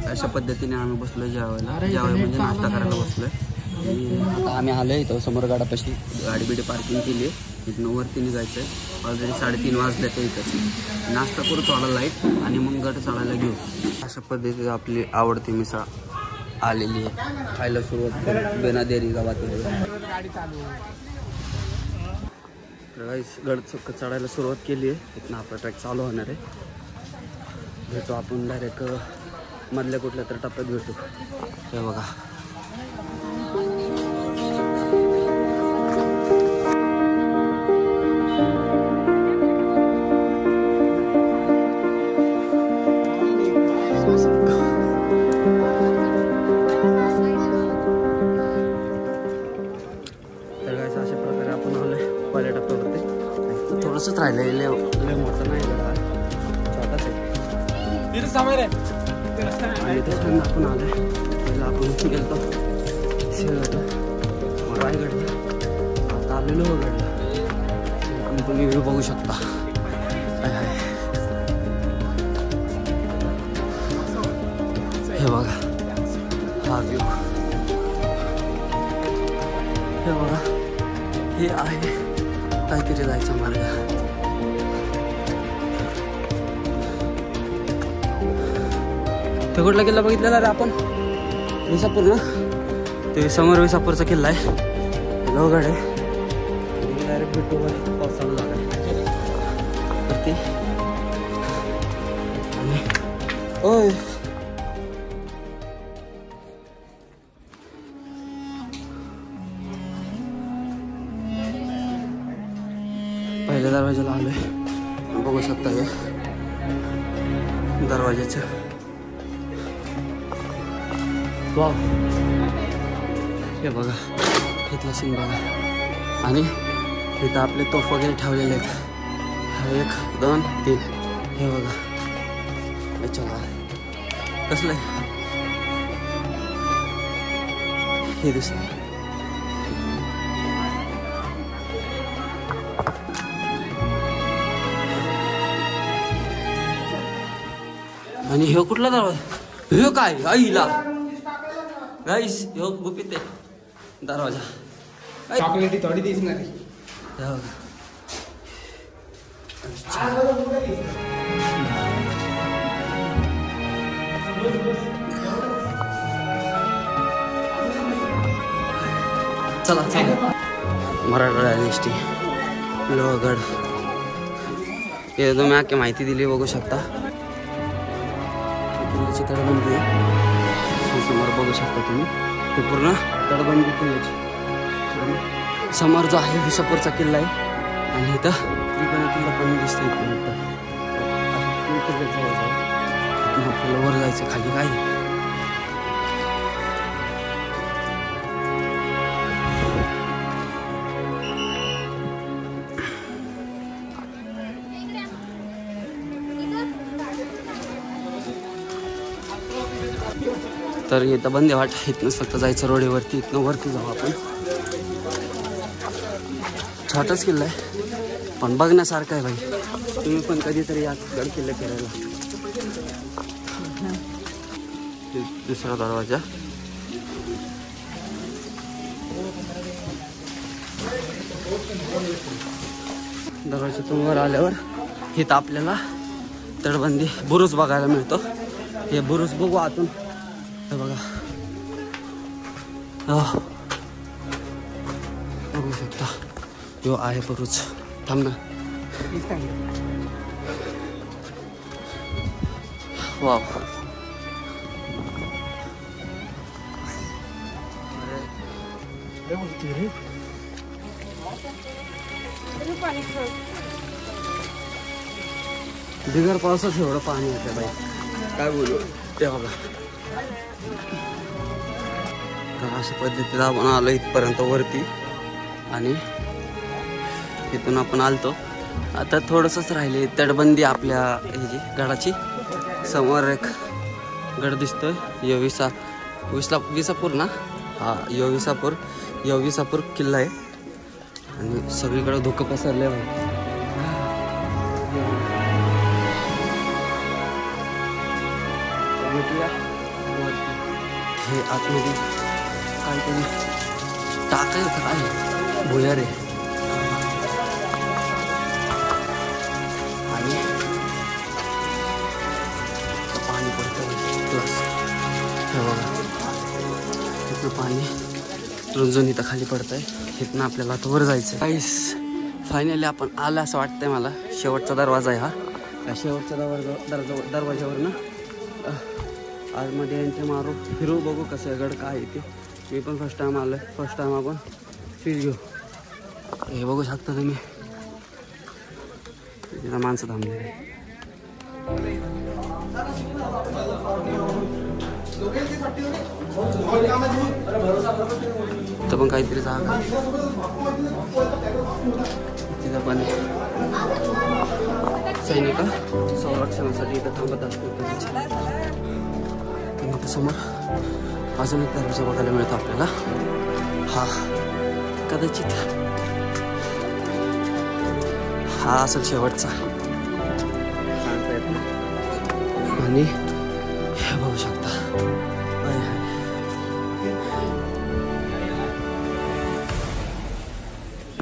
अशा पद्धतीने आम्ही बसलो जेवायला म्हणजे नाश्ता करायला बसलोय। आता आम्ही आलोय इथं समोर गाडापाशी गाडी बिडी पार्किंग केली आहे, इथनं वरती निघायचं आहे। ऑलरेडी 3:30 वाजले तर इथंच नाश्ता करू थोडा लाईट आणि मग गड चढायला घेऊ। अशा पद्धतीने आपली आवडती मिसळ आलेली आहे, खायला सुरुवात करू बिना देरी गावात। गड चढायला सुरुवात केली आहे, इथनं आपला ट्रॅक चालू होणार आहे। भेटू आपण डायरेक्ट मधल्या कुठल्या तर टप्प्यात भेटू। हे बघा तर गाईस अशा प्रकारे आपण आलोय पहिल्या टप्प्यावरती। थोडंसंच राहिलंय, लय मोठं नाही गड, छोटाच आहे। आणि त्याच्यानंतर आपण आलोय पहिला आपण गेलो शेवटला रायगडला, आता आलेलो गडला। तुम्ही व्ह्यू बघू शकता काय आहे, हे बघा हा व्ह्यू, हे बघा हे आहे काहीतरी जायचा मार्ग। ते कुठला किल्ला बघितलेला रे आपण, विसापूर ना, ते समोर विसापूरचा किल्ला आहे, लोहगड आहे। डायरेक्ट भेटू पाऊस चालू झाला वरती आणि ओय पहिल्या दरवाजाला आलोय, बघू शकता हे दरवाजाचं वाव, हे बघा इथला सीन बघा। आणि इथं आपले तोफ वगैरे ठेवलेले आहेत, 1 2 3, हे बघा चला कसलं आहे हे दिसत। आणि हे कुठला दरवाजा, हे काय आईला गाईस, ह्यो गुपित आहे दरवाजा, चॉकलेटी थोडी दिसणार आहे। चला चला मराठवाडा एसटी लोहगड, हे तुम्ही आख्या माहिती दिली बघू शकता। किल्ल्याची तडबंदी समोर बघू शकता तुम्ही, ते पूर्ण तडबंदी किल्ल्याची। समोर जो आहे विसापूरचा किल्ला आहे आणि इथं त्रिकोणी किल्ला पण दिसतो इथं। आपल्याला वर जायचं, खाली काय तर इथं बंद वाट, इथनंच फक्त जायचं रोडवरती, इथनं वरती जाऊ आपण। छोटाच किल्ला आहे पण बघण्यासारखं आहे भाई, तुम्ही पण कधीतरी या गड किल्ला फिरायला। दुसरा दरवाजा, दरवाजातून वर आल्यावर इथं आपल्याला तटबंदी बुरुज बघायला मिळतो। हे बुरुज बघू आतून, हे बघा बघू शकता, यो आहे बुरुज। थांब ना, वाव बिगर पावसाच एवढं पाणी येतं बाई, काय बोलू ते बघा। तर अशा पद्धतीने आपण आलो इथपर्यंत वरती आणि इथून आपण आलतो. आता थोडंसंच राहिले तटबंदी आपल्या ह्याची गडाची. समोर एक गड दिसतोय विसापूर ना. हा विसापूर किल्ला आहे आणि सगळीकडे धुकं पसरले आहे. हे आतमध्ये काहीतरी टाकाय काय भुयार आहे आणि पाणी पडतं प्लस हे बघा तिथनं पाणी रुंजून इथं खाली पडत आहे. इथनं आपल्याला आता वर जायचं आहे. काहीच फायनली आपण आलं असं वाटतंय मला. शेवटचा दरवाजा आहे हा. या शेवटच्या दरवाजावर ना आतमध्ये एंट्री मारू फिरू बघू कसं गड काय आहे ते. मी पण फर्स्ट टाइम आलो आहे. फर्स्ट टाइम आपण फील घेऊ. हे बघू शकता तुम्ही तिथं माणसं थांबले. इथं पण काहीतरी जागा तिथं पण सैनिक संरक्षणासाठी इथं थांबत असतात. समोर अजून एक दरवाजा बघायला मिळतो आपल्याला. हा कदाचित हा असेल शेवटचा सांगता येत नाही. आणि हे बघू शकता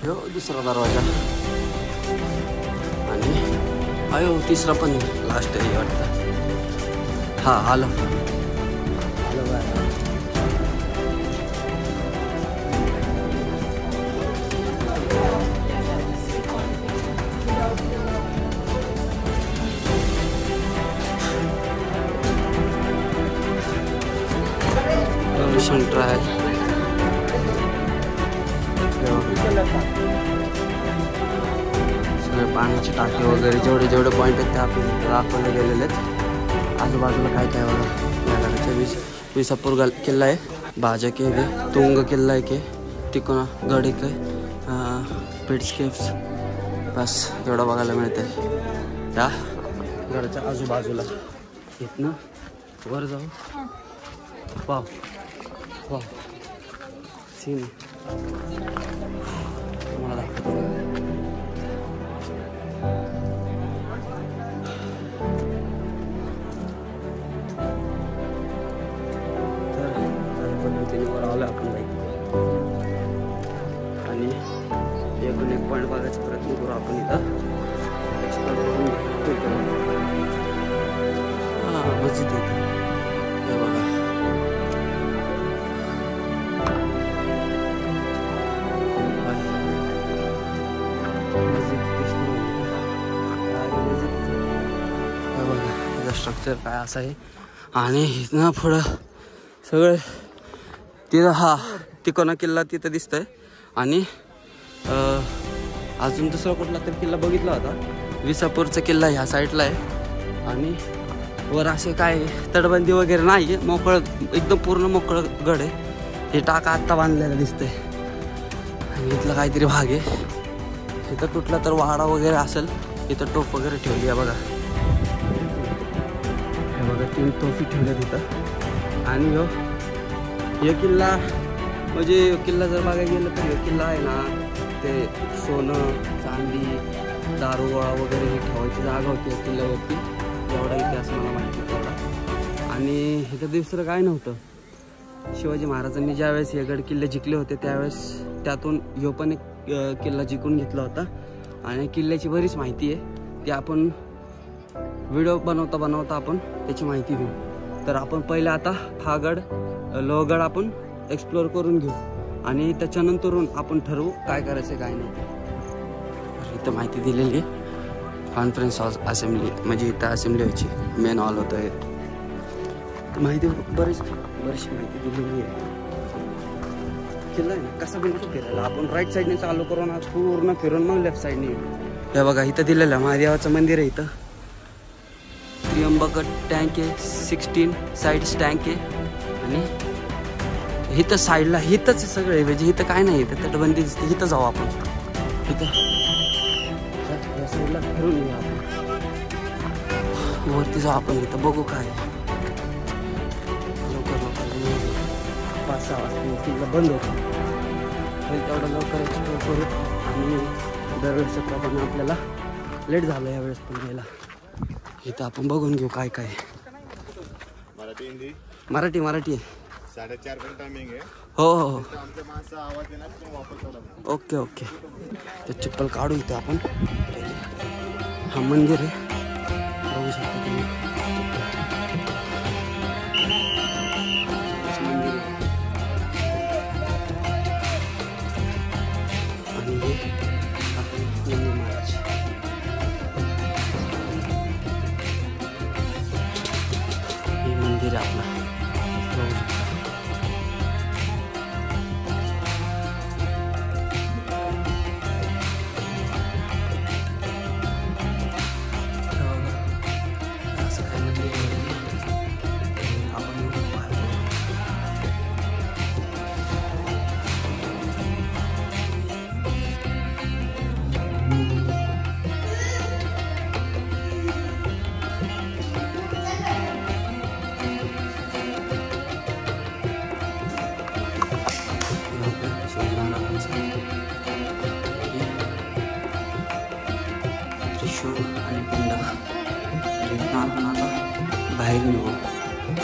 हो दुसरा दरवाजा आणि अयो तिसरा पण लास्ट आहे वाटतं. हा आलं ट्रायल. सगळे पाण्याची टाकी वगैरे जेवढे पॉईंट आहेत ते आपल्याला दाखवले गेलेले आहेत. आजूबाजूला काय काय बघा या गडाच्या विसापूर किल्ला आहे. बाजक आहे. तुंग किल्ला आहे की तिकोना गड एक आहे. पिट्स केव्स बस एवढं बघायला मिळतं आहे त्या गडाच्या आजूबाजूला. इथनं वर जाऊ वाव वाव सीन तुम्हाला दाखवतो. तर त्या पद्धतीने वर आलो आपण बाईक आणि एकूण एक पॉईंट बघायचा प्रयत्न करू आपण इथं. एक्सप्लोर करून हां मस्जिद आहे हे बघा. स्ट्रक्चर काय असं आहे आणि इथनं पुढं सगळं तिथं हा तिकोना किल्ला तिथं दिसतंय आणि अजून दुसरा कुठला तरी किल्ला बघितला होता. विसापूरचा किल्ला ह्या साईडला आहे आणि वर असे काय तटबंदी वगैरे नाही आहे. मोकळं एकदम पूर्ण मोकळं गड आहे. हे टाका आत्ता बांधलेला दिसतंय आणि इथला काहीतरी भाग आहे. इथं कुठला तर वाडा वगैरे असेल. इथं टोप वगैरे ठेवली आहे बघा. हे बघा 3 तोफी ठेवल्या तिथं. आणि हे किल्ला म्हणजे किल्ला जर बघायला गेलं तर हे किल्ला आहे ना ते सोनं चांदी दारूगोळा वगैरे हे ठेवायची जागा होती या किल्ल्यावरती. एवढा इतिहास मला माहिती होता. आणि इथं दुसरं काय नव्हतं. शिवाजी महाराजांनी ज्यावेळेस हे गड किल्ले जिंकले होते त्यावेळेस त्यातून ह्यो पण एक किल्ला जिंकून घेतला होता. आणि किल्ल्याची बरीच माहिती आहे ती आपण व्हिडिओ बनवता आपण त्याची माहिती घेऊ. तर आपण पहिले आता हा गड लोहगड आपण एक्सप्लोअर करून घेऊ आणि त्याच्यानंतरून आपण ठरवू काय करायचं काय नाही. इथं माहिती दिलेली आहे. कॉन्फरन्स हॉल असेंब्ली म्हणजे इथं असेंब्ली व्हायची. मेन हॉल होतं हे. माहिती बरीचशी माहिती दिलेली आहे. किल्ला आहे ना कसं पण फिरायला आपण राईट साईडने चालू करून आज पूर्ण फिरून मग लेफ्ट साईडने. हे बघा इथं दिलेलं आहे महादेवाचं मंदिर आहे. इथं त्र्यंबक टँक आहे. 16 साईड्स टँक आहे आणि इथं साईडला इथंच आहे सगळे, म्हणजे इथं काय नाही, इथं तटबंदी दिसते. इथं जाऊ आपण, इथं या साईडला फिरून येऊ आपण, वरती जाऊ आपण. इथं बघू काय लवकर 5-6 वाजता बंद होतं. तेवढं लवकर एक्सप्लोर करू. आणि दरवेळेसप्रमाणे आपल्याला लेट झालं यावेळेस पण यायला. इथं आपण बघून घेऊ काय काय. मराठी 4:30 टायमिंग आहे. हो हो हो, ओके ओके. ते चप्पल काढू इथं आपण. हा मंदिर आहे, बघू शकता तुम्ही. मंदिर आहे आणि हे आपले नंदी महाराज. हे मंदिर आहे आपलं, बघू शकता. त्रिशूळ आणि पिंड. आपण आता बाहेर निघू.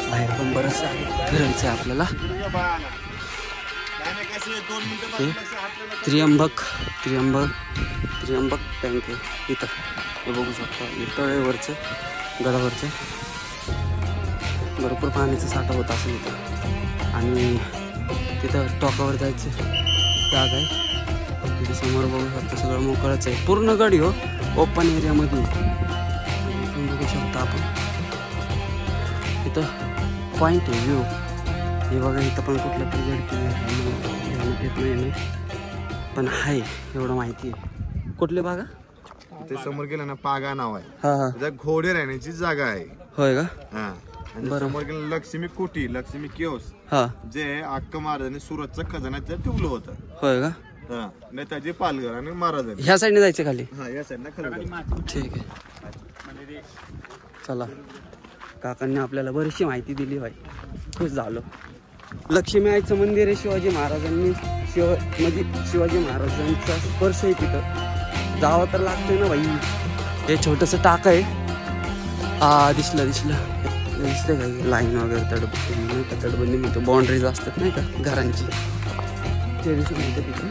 बाहेर पण बरंच आहे, फिरायचं आहे आपल्याला. ते त्र्यंबक टँक आहे इथं, हे बघू शकता. हे तळेवरचं, गडावरचं भरपूर पाण्याचा साठा होत असेल इथं. आणि तिथं टोकावर जायचं जागा आहे. तिथे समोर बघू शकता सगळं मोकळंच आहे, पूर्ण गड हो, ओपन एरियामध्ये. इथून बघू शकता आपण, इथं पॉईंट आहे, व्ह्यू. हे बघा, इथं पण कुठलं तरी गड येत नाही, पण आहे एवढं माहिती आहे. कुठले बागा ते समोर गेलं ना, पागा नाव आहे. हा हा, घोडे राहण्याची जागा आहे. होय का? हा. आणि समोर गेलं लक्ष्मी कुटी, लक्ष्मी किओस, हा, जे अक्क महाराजांनी सुरतचं खजान्यात ठेवलं होतं. होय का? हा, नेताजी पालघर आणि महाराजांनी. ह्या साईडने जायचं खाली? हा, या साईडला खाली. ठीक आहे, चला. काकांनी आपल्याला बरीचशी माहिती दिली भाई, खुश झालो. लक्ष्मी आईचं मंदिर आहे. शिवाजी महाराजांनी म्हणजे शिवाजी महाराजांचा स्पर्श आहे तिथं, जावं तर लागतंय ना भाई. हे छोटंसं टाक आहे. हा, दिसलं दिसते का लाईन वगैरे, तटबंदी नाही का, तटबंदी म्हणतो, बाउंड्रीज असतात नाही का घरांची, ते दिसून येतं तिथे.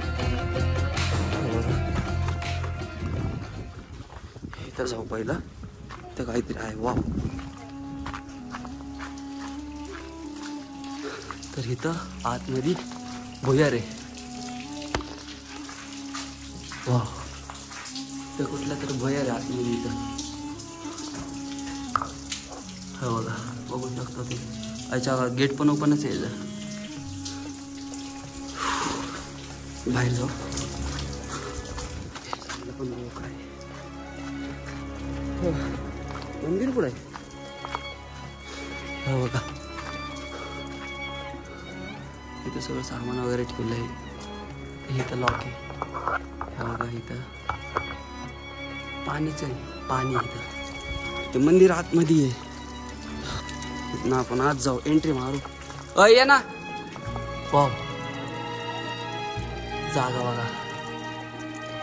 इथं जाऊ पहिला, इथं काहीतरी आहे. वा, तर इथं आतमध्ये भुयार आहे. वा, तर कुठला तर भुयार आहे आतमध्ये इथं. हो बघा, बघू शकता ते. अच्छा, गेट पण ओपनच आहे. बाहेर जाऊ, पण काय मंदिर कुठं आहे? हो बघा, इथं सगळं सामान वगैरे ठेवलं आहे. इथं लॉक आहे. हे बघा, इथं पाणीच आहे, पाणी इथं. ते मंदिर आतमध्ये आहे. इथं आपण आत जाऊ, एंट्री मारू. ये ना. वाव, जागा बघा,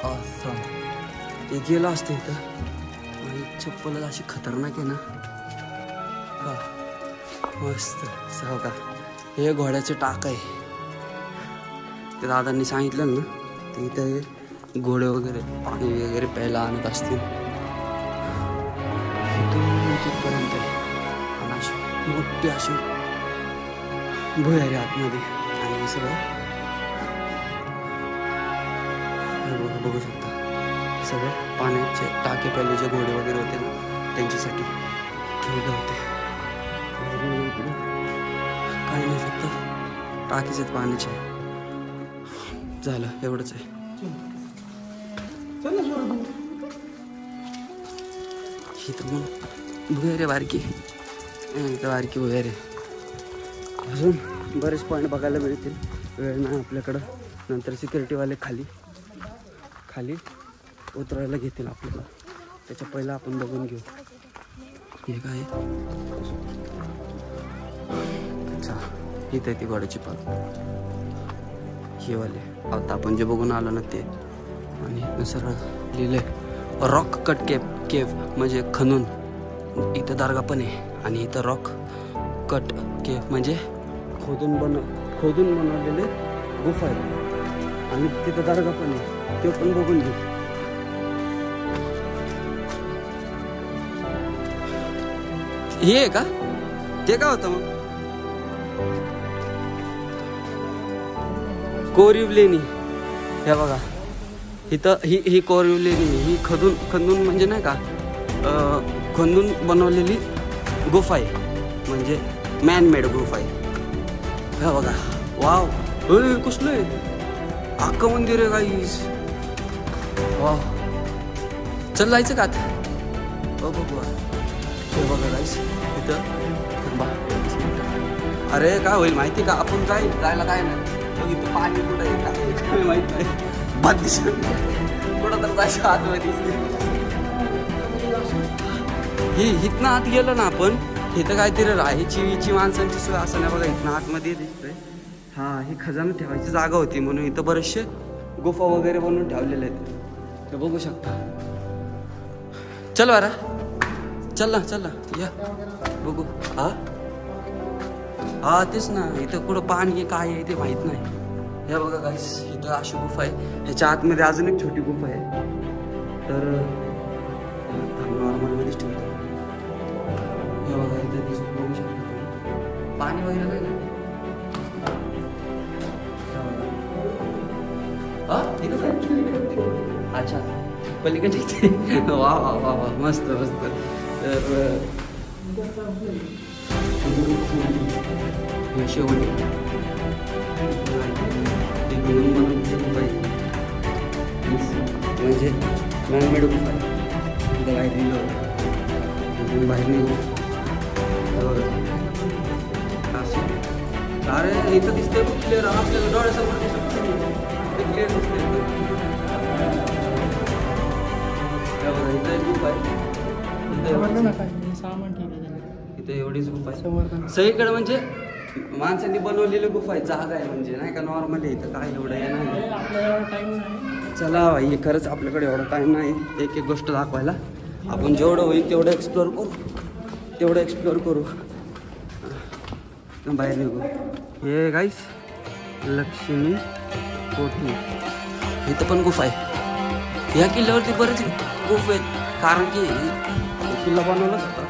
असं ते गेलं असतं इथं. आणि चप्पल अशी खतरनाक आहे ना. हा, मस्त. का हे घोड्याचे टाक आहे. ते दादांनी सांगितलं ना, ते इथं घोडे वगैरे पाणी वगैरे प्यायला आणत असतील. इथून तिथपर्यंत आणि अशी मोठी अशी भुयारी आतमध्ये. आणि सगळं बघू शकता, सगळे पाण्याचे टाके, पहिले जे घोडे वगैरे होते ना त्यांच्यासाठी ठेवले होते. काही नाही, फक्त टाकीच आहेत पाण्याचे. झालं, एवढंच आहे. ही तर मग भुयारी बारकी, बारकी भुयारी. अजून बरेच पॉईंट बघायला मिळतील. वेळ नाही आपल्याकडं. नंतर सिक्युरिटीवाले खाली उतरायला घेतील आपल्याला. त्याच्या पहिला आपण बघून घेऊ हे काय. अच्छा इथे ती घोड्याची पाल हे वाले आता आपण जे बघून आलो ना ते. आणि सरळ लिहिलंय रॉक कट केव म्हणजे खणून. इथं दर्गा पण आहे आणि इथं रॉक कट केव म्हणजे खोदून बनवलेले गुफा आहे. आणि तिथं दर्गा पण आहे, ते पण बघून घेऊ. हे आहे का ते काय होतं मग. कोरीव लेणी हे बघा इथं ही कोरीव लेणी ही खंदून म्हणजे नाही का खंदून बनवलेली गुफा आहे. म्हणजे मॅनमेड गुफा आहे. हे बघा वाव कसलं आहे अख्खं मंदिर आहे गाईस. वाव चल जायचं का आता बघू. हे बघा गाईस इथं अरे काय होईल माहिती का आपण जायला काय नाही. इथं पाणी कुठं आहे काय माहित नाही. भात दिसत कुठं तर जायचं आतमध्ये. ही इथनं आत गेलो ना आपण इथं काहीतरी राहायची माणसांची सोय असं नाही बघा. इथनं आतमध्ये दिसतंय. हा ही खजाना ठेवायची जागा होती म्हणून इथं बरेचसे गुफा वगैरे बनवून ठेवलेले आहेत. ते बघू शकता. चल बरा चल ना या बघू. हा तेच ना इथं कुठं पाणी काय आहे ते माहित नाही. हे बघा गाईस इथं अशी गुफा आहे. ह्याच्या आतमध्ये अजून एक छोटी गुफा आहे. तर नॉर्मलमध्येच ठेवतो. हे बघा इथं दिसून बघू शकता पाणी वगैरे नाही ना. अच्छा पलीकडे इथे वा मस्त. तर शेवटी म्हणजे मॅनमेड गुफा आहे. बाहेर निघू बाहेर निघू. अरे इथं दिसतंय क्लिअर आपल्याला डोळ्यासमोर क्लिअर दिसतंय. इथं एक गुफा आहे. इथं एवढीच गुफा आहे सगळीकडे. म्हणजे माणसांनी बनवलेली गुफा आहे. जागा आहे म्हणजे नाही का नॉर्मल आहे. इथं काय एवढं आहे नाही. चला भाई खरंच आपल्याकडे एवढा टाईम नाही एक गोष्ट दाखवायला. आपण जेवढं होईल तेवढं एक्सप्लोअर करू. बाहेर निघू. हे गाईस लक्ष्मी कोठी इथं पण गुफा आहे. ह्या किल्ल्यावरती बरेच गुफा आहेत कारण की किल्ला बनवलाच होता.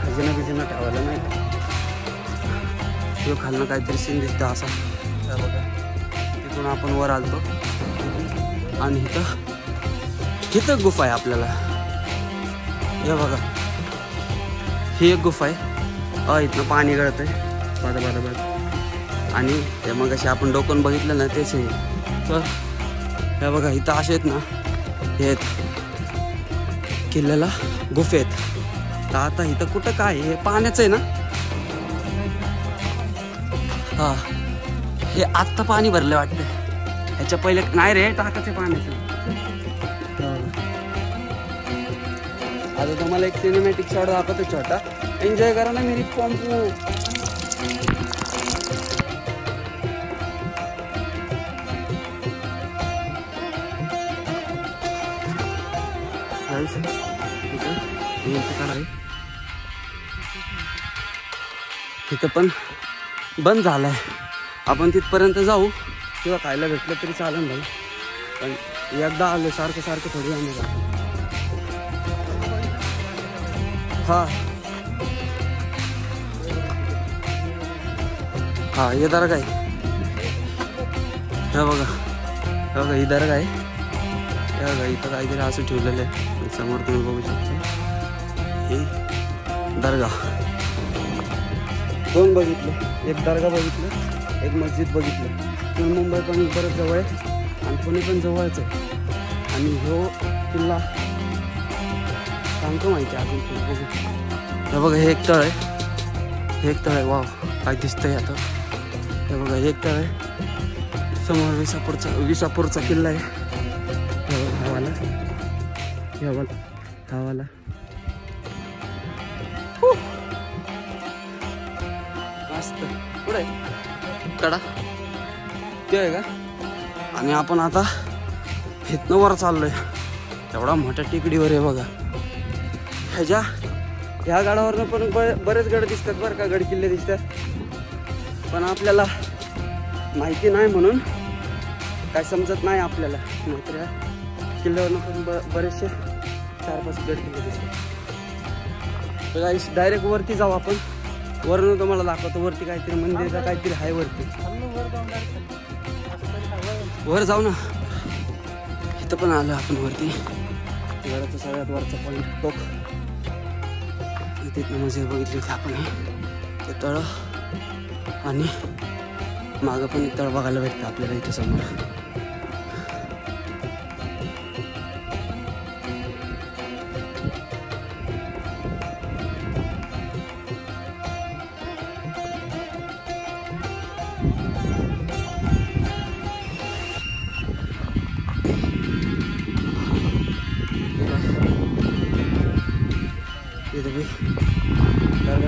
खजिना ठेवायला नाही. किंवा खालनं काहीतरी सीन दिसतं असा. बघा तिथून आपण वर आलतो आणि इथं गुफा आहे आपल्याला. हे बघा ही एक गुफा आहे. इथनं पाणी गळत आहे बघा. आणि हे मग असे आपण डोकून बघितलं ना तेच आहे. तर हे बघा इथं असे आहेत ना हे आहेत किल्ल्याला गुफे आहेत. तर आता इथं कुठं काय हे पाण्याचं आहे ना. हा हे आत्ता पाणी भरलं वाटतं. ह्याच्या पहिले नाही रे टाकायचं पाण्याचं. आता तुम्हाला एक सिनेमॅटिक शॉट दाखवतो छोटा. एन्जॉय करा ना मेरी पॉम्पू. तिथं पण बंद झालाय. आपण तिथपर्यंत जाऊ किंवा खायला भेटलं तरी चालेल भाई. पण एकदा आलो सारखं थोडी आम्ही जाऊ. हा हे दर्गा आहे. हे बघा ही दर्गा आहे. हे बघा इथं काहीतरी असं ठेवलेलं आहे. समोर तुम्ही बघू शकता हे दर्गा. दोन बघितलं. एक दर्गा बघितलं एक मस्जिद बघितलं. मुंबई पण बरंच जवळ आहे आणि पुणे पण जवळच आहे. आणि हो किल्ला सांगतो माहिती अजून बघू. हे बघा हे एक तळ आहे. वाव काय दिसतंय आता. हे बघा एक तळ आहे, समोर विसापूरचा किल्ला आहे. हवाला मस्त. पुढे कडा ते आहे का? आणि आपण आता इथनं वर चाललोय. एवढा मोठ्या टेकडीवर आहे बघा. ह्या गडावरनं पण बरेच गड दिसतात बरं का, गड किल्ले दिसतात. पण आपल्याला माहिती नाही म्हणून काय समजत नाही आपल्याला. नाहीतर ह्या किल्ल्यावरनं पण बरेचसे 4-5 गड किल्ले दिसतात. तर डायरेक्ट वरती जाऊ आपण. वरनं तुम्हाला दाखवतो. वरती काहीतरी मंदिर काहीतरी आहे वरती. वर जाऊ ना. इथं पण आलो आपण वरती. गडाचा सगळ्यात वरचा पॉईंट टोक. तिथनं मजे बघितली होती आपण. ते तळ आणि मागं पण एक तळ बघायला भेटतं आपल्याला इथं समोर.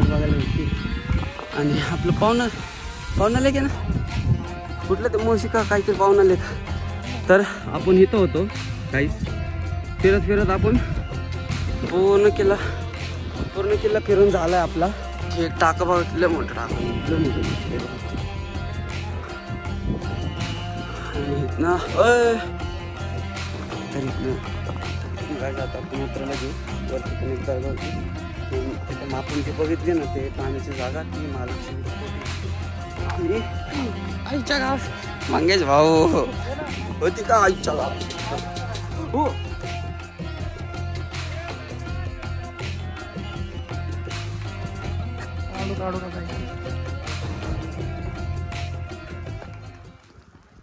बघायला भेटते. आणि आपलं पाहुणा लेक आहे ना, कुठलं ते मोशिका काहीतरी पाहुणा लेक. तर आपण इथं होतो काहीच फिरत आपण पूर्ण किल्ला फिरून झालाय आपला. एक टाका बघितलं मोठं टाका आणि इथनं तर इथनं काय जातं आपण उतरायला घेऊ. वरती पण एक जागा होती तिथं आपण ते बघितले ना, ते पाण्याची जागा ती महालक्ष्मी. आणि आईच्या गाव मंगेश भाऊ होती का आईच्या गाव? हो.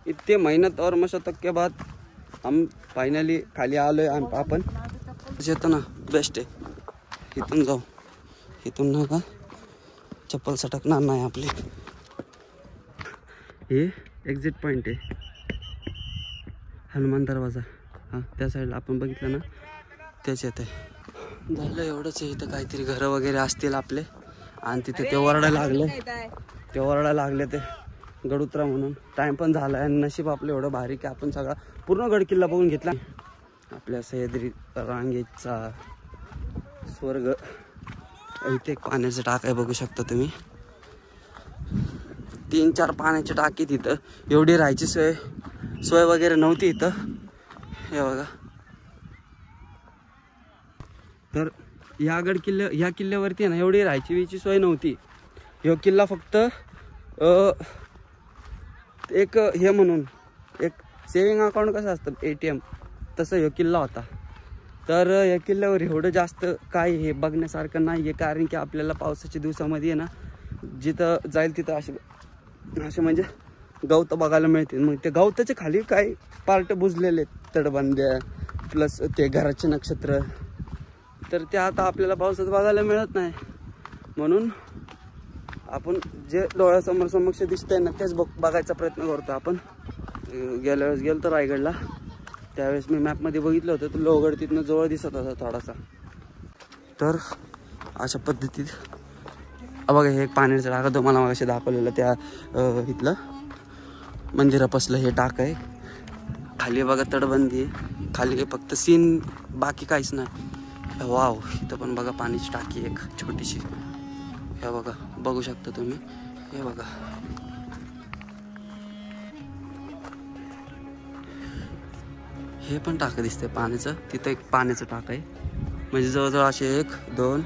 इतने मेहनत और मशक्कत के बाद हम फाइनली खाली आलोय. आपण येतो ना, बेस्ट आहे. इथून जाऊ. इथून ना का चप्पल सटकणार नाही आपली. हे एक्झिट पॉईंट आहे, हनुमान दरवाजा. हां, त्या साईडला आपण बघितलं ना, त्याच येत आहे. झालं एवढंच आहे. इथं काहीतरी घरं वगैरे असतील आपले. आणि तिथे ते ओरडायला लागले ते गडउतरा म्हणून. टाईम पण झाला आणि नशीब आपलं एवढं भारी की आपण सगळा पूर्ण गड किल्ला बघून घेतला. आपल्या सह्याद्री रांगेचा स्वर्ग. इथे एक पाण्याचं टाक आहे, बघू शकता तुम्ही. 3-4 पाण्याचे टाकी तिथं. एवढी राहायची सोय वगैरे नव्हती इथं. हे बघा. तर ह्या किल्ल्यावरती ना एवढी राहायची सोय नव्हती. ह्यो किल्ला फक्त एक हे म्हणून एक सेविंग अकाउंट कसं असतं ATM, तसं ह्यो किल्ला होता. तर या किल्ल्यावर एवढं जास्त काय हे बघण्यासारखं नाही आहे. कारण की आपल्याला पावसाच्या दिवसामध्ये आहे ना, जिथं जाईल तिथं असे म्हणजे गवत बघायला मिळते. मग ते गवताच्या खाली काही पार्ट बुजलेले, तटबंद्या प्लस ते घराचे नक्षत्र. तर ते आता आपल्याला पावसात बघायला मिळत नाही. म्हणून आपण जे डोळ्यासमोर समक्ष दिसतंय ना, तेच बघायचा प्रयत्न करतो आपण. गेल्या वेळेस गेलो तर रायगडला, त्यावेळेस मी मॅपमध्ये बघितलं होतं, तर लोहगड तिथनं जवळ दिसत होता थोडासा. तर अशा पद्धतीत बघा, हे एक पाण्याचं टाका तुम्हाला मागाशी दाखवलेलं त्या इथलं मंदिरापासलं हे टाक आहे. खाली बघा तटबंदी आहे, खाली फक्त सीन, बाकी काहीच नाही. वाव, इथं पण बघा पाण्याची टाकी एक छोटीशी. हे बघा, बघू शकता तुम्ही. हे बघा, हे पण टाकं दिसतंय पाण्याचं. तिथं एक पाण्याचं टाक आहे. म्हणजे जवळजवळ असे 1, 2,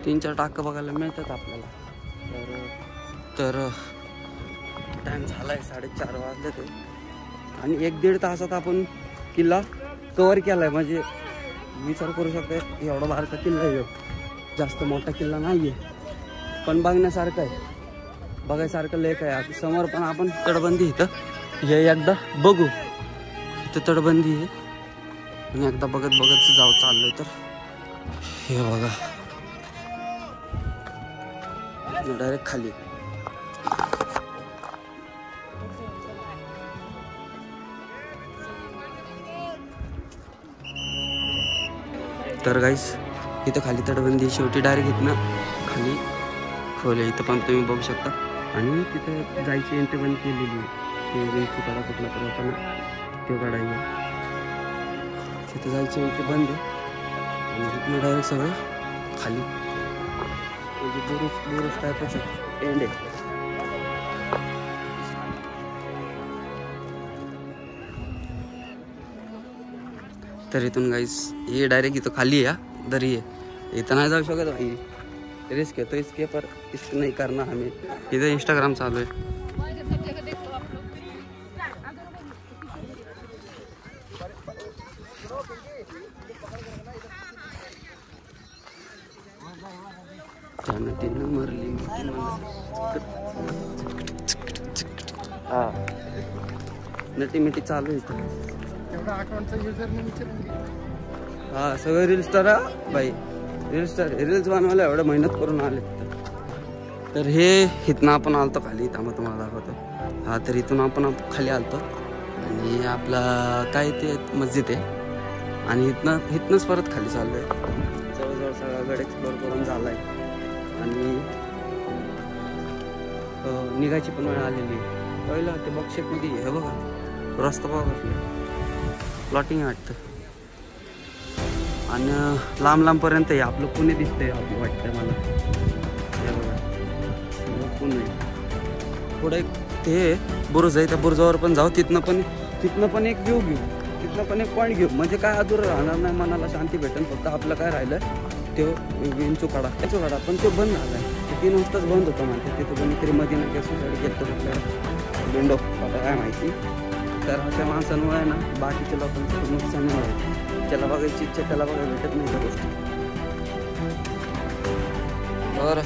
3-4 टाकं बघायला मिळतात आपल्याला. तर टाईम झाला आहे, 4:30 वाजले ते. आणि 1-1.5 तासात आपण किल्ला कवर केला आहे. म्हणजे विचार करू शकता, एवढा बारका किल्ला आहे. जास्त मोठा किल्ला नाही आहे, पण बघण्यासारखं आहे, बघायसारखं लेक आहे. आता समोर पण आपण तटबंदी इथं हे एकदा बघू. इथं तटबंदी आहे आणि एकदा बघत जाऊ चाललोय. तर हे बघा, डायरेक्ट खाली तर गाईस इथं खाली तटबंदी शेवटी डायरेक्ट इथनं खाली खोले इथं पण तुम्ही बघू शकता. आणि तिथं जायची एंट्री बंद केलेली आहे. ते विंचू कडा कुठला तर होता ना तो काढायला तिथं जायची एंट्री बंद आहे. आणि तिथनं डायरेक्ट सगळं खाली म्हणजे बुरुज टायपच एंड आहे. तर इथून गाईस हे डायरेक्ट इथं खाली आहे दरी आहे. इथं नाही जाऊ शकत भाई रिस्क है तो इसके पर रिस्क नहीं करना हमें. इधर इंस्टाग्राम चालू है. हा नटी मिठी चालू आहे इथं. हा सगळं रील स्टार भाई रील्स बनवायला एवढं मेहनत करून आले. तर हे इथनं आपण आलतो खाली. त्यामुळे तुम्हाला दाखवतो. हा तर इथून आपण खाली आलतो आणि आपला काय ते मस्जिद आहे आणि इथनंच परत खाली चाललो आहे. जवळजवळ सगळा गड एक्सप्लोअर करून झाला आहे आणि निघायची पण वेळ आलेली आहे. पहिलं ते बॉक्सशेपमध्ये हे बघा रस्ता बघा प्लॉटिंग वाटतं आणि लांबपर्यंत आहे आपलं पुणे दिसतंय वाटतं मला. हे बघा सगळं पुणे. पुढे एक ते बुरुज आहे त्या बुरुजावर पण जाऊ. तिथनं पण एक व्ह्यू घेऊ. तिथनं पण एक पॉईंट घेऊ. म्हणजे काय अधुरं राहणार नाही. मनाला शांती भेटेल. फक्त आपलं काय राहिलं तो विंचू काढा पण तो बंद झाला आहे. ते 3 वाजताच बंद होतं म्हणते. तिथं कोणीतरी मध्ये ना सुसाईड केलं आपल्याला विंडो आता काय माहिती. तर अशा माणसांमुळे ना बाकीच्या लोकांचं खूप नुकसान होईल. त्याला बघायची इच्छा त्याला बघायला भेटत नाही त्या गोष्टी. बरं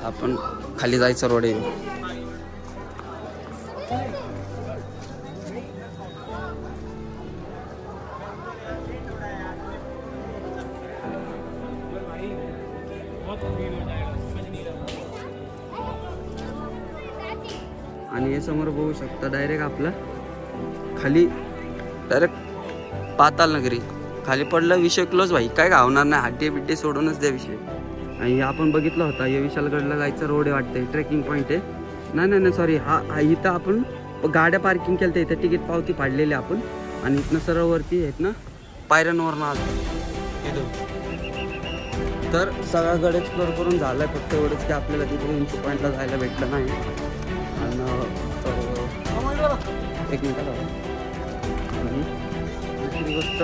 आपण खाली जायचं रोड आहे. आणि हे समोर बघू शकता डायरेक्ट आपलं खाली डायरेक्ट पाताल नगरी खाली पडलं. विषय क्लोज भाई. काय गावणार नाही. हड्डे बिड्डे सोडूनच द्या विषय. आणि आपण बघितलं होता हे विशालगडला जायचं रोड आहे वाटतंय. ट्रेकिंग पॉईंट आहे. नाही सॉरी हा इथं आपण गाड्या पार्किंग केलं तर इथं तिकीट पावती पाडलेली आपण. आणि इथनं सरळवरती आहेत ना पायऱ्यांवरनं आलं इथं. तर सगळा गड एक्सप्लोअर करून झालाय. फक्त एवढंच की आपल्याला तिथे विंचू पॉईंटला जायला भेटलं नाही. आणि एक मिनिट आणि दुसरी गोष्ट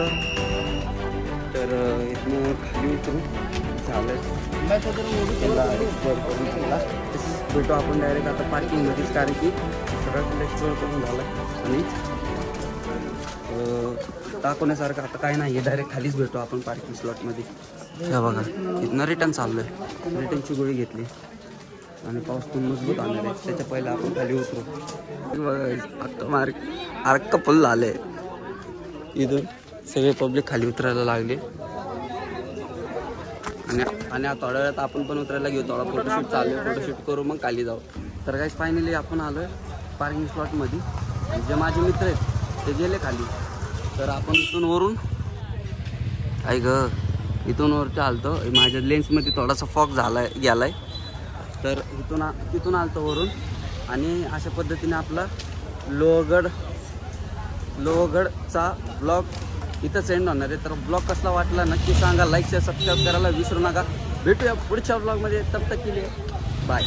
तर इथनं खाली उतरून झालं एक्सप्लोअर करून झाला. भेटू आपण डायरेक्ट आता पार्किंगमध्येच. कारण की सगळं एक्सप्लोअर करून झालं आणि दाखवण्यासारखं आता काय नाही आहे. डायरेक्ट खालीच भेटू आपण पार्किंग स्लॉटमध्ये. हे बघा इथनं रिटर्न चाललो आहे. रिटर्नची गोळी घेतली आणि पाऊस पण मजबूत आणणार आहे. त्याच्या पहिला आपण खाली उतरू. बघा आता अर्क फुल झाले. इथून सगळे पब्लिक खाली उतरायला लागले आणि थोड्या वेळात आपण पण उतरायला घेऊ. थोडा फोटोशूट चालू आहे. फोटोशूट करू मग खाली जाऊ. तर गाईस फायनली आपण आलो आहे पार्किंग स्लॉटमध्ये. जे माझे मित्र आहेत ते गेले खाली. तर आपण इथून वरून इथून वरती आलतो. माझ्या लेन्समध्ये थोडासा फॉग गेलाय. तर तिथून आलतो वरून. आणि अशा पद्धतीने आपला लोहगडचा ब्लॉग इथं सेंड होणार आहे. तर ब्लॉग कसला वाटला नक्की सांगा. लाईक शेअर सबस्क्राईब करायला विसरू नका. भेटूया पुढच्या ब्लॉगमध्ये. तब तक के लिए बाय.